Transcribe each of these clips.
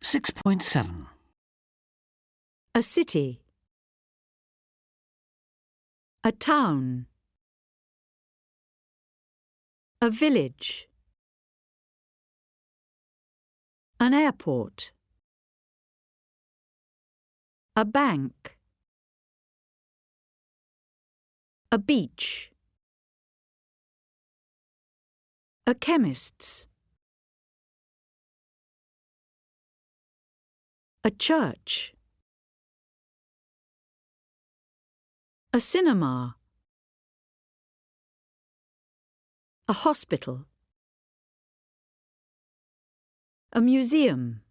6.7. A city. A town. A village. An airport. A bank. A beach. A chemist's. A church. A cinema. A hospital. A museum.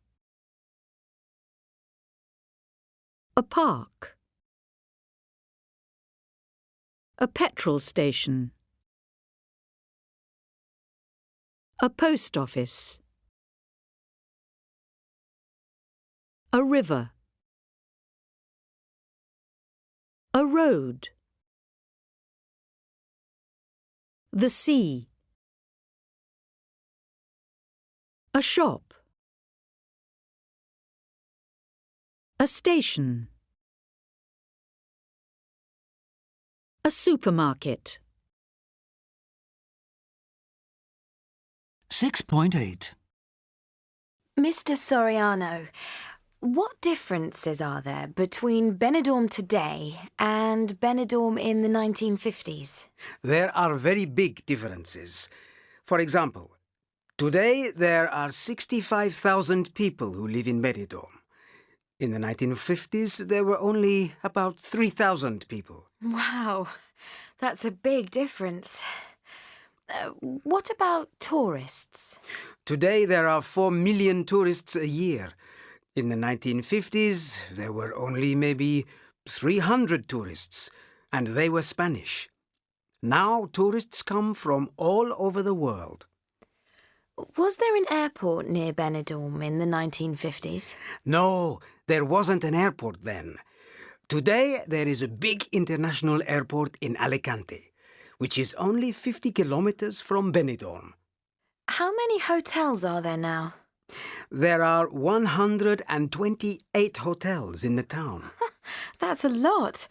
A park. A petrol station. A post office. A river. A road. The sea. A shop. A station. A supermarket. 6.8. Mr. Soriano, what differences are there between Benidorm today and Benidorm in the 1950s? There are very big differences. For example, today there are 65,000 people who live in Benidorm. In the 1950s, there were only about 3,000 people. Wow, that's a big difference. What about tourists? Today there are 4 million tourists a year. In the 1950s, there were only maybe 300 tourists, and they were Spanish. Now tourists come from all over the world. Was there an airport near Benidorm in the 1950s? No, there wasn't an airport then. Today there is a big international airport in Alicante, which is only 50 kilometers from Benidorm. How many hotels are there now? There are 128 hotels in the town. That's a lot.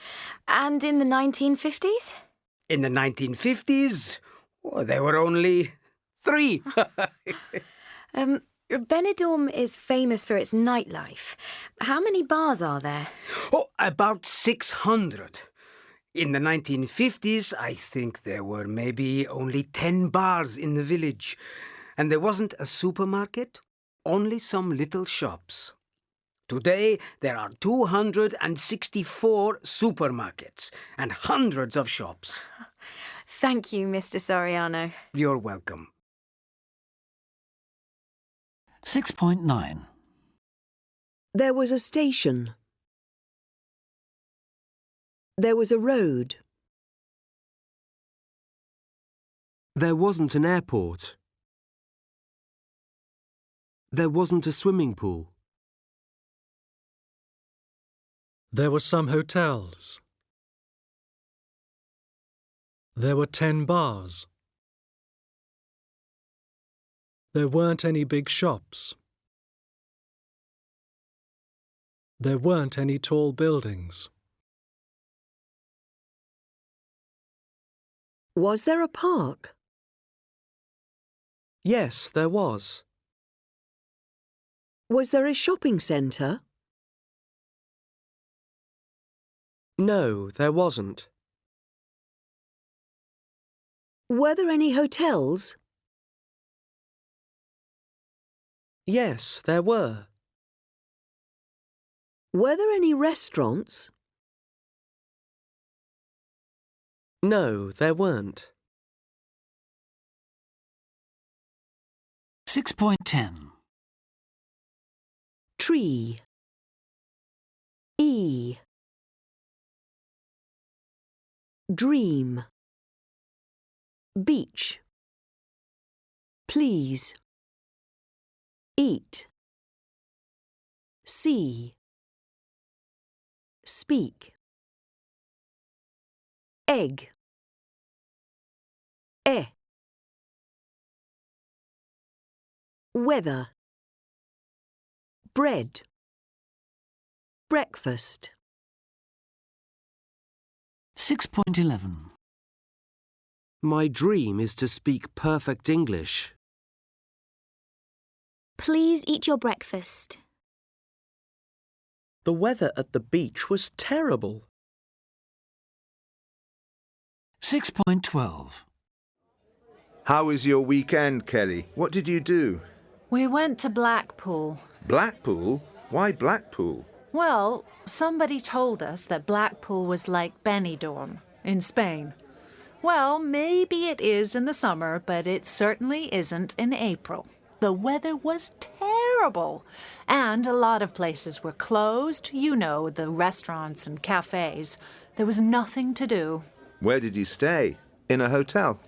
And in the 1950s? In the 1950s, there were only 3. Benidorm is famous for its nightlife. How many bars are there? About 600. In the 1950s, I think there were maybe only 10 bars in the village. And there wasn't a supermarket, only some little shops. Today, there are 264 supermarkets and hundreds of shops. Thank you, Mr. Soriano. You're welcome. 6.9. There was a station. There was a road. There wasn't an airport. There wasn't a swimming pool. There were some hotels. There were 10 bars. There weren't any big shops. There weren't any tall buildings. Was there a park? Yes, there was. Was there a shopping centre? No, there wasn't. Were there any hotels? Yes, there were. Were there any restaurants? No, there weren't. 6.10. Tree. E. Dream. Beach. Please. Eat. See. Speak. Egg. Weather. bread. Breakfast. 6.11. My dream is to speak perfect English. Please eat your breakfast. The weather at the beach was terrible. 6.12. How was your weekend, Kelly? What did you do? We went to Blackpool. Blackpool? Why Blackpool? Well, somebody told us that Blackpool was like Benidorm in Spain. Well, maybe it is in the summer, but it certainly isn't in April. The weather was terrible, and a lot of places were closed. You know, the restaurants and cafes. There was nothing to do. Where did you stay? In a hotel?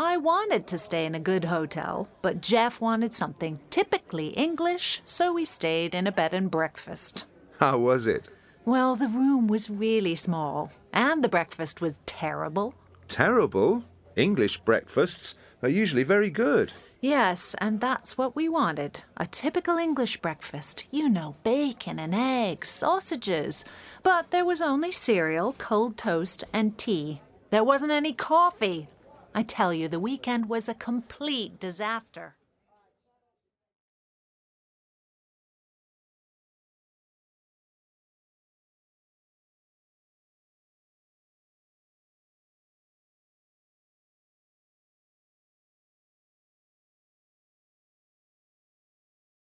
I wanted to stay in a good hotel, but Jeff wanted something typically English, so we stayed in a bed and breakfast. How was it? Well, the room was really small, and the breakfast was terrible. Terrible? English breakfasts are usually very good. Yes, and that's what we wanted. A typical English breakfast. You know, bacon and eggs, sausages. But there was only cereal, cold toast, and tea. There wasn't any coffee. I tell you, the weekend was a complete disaster.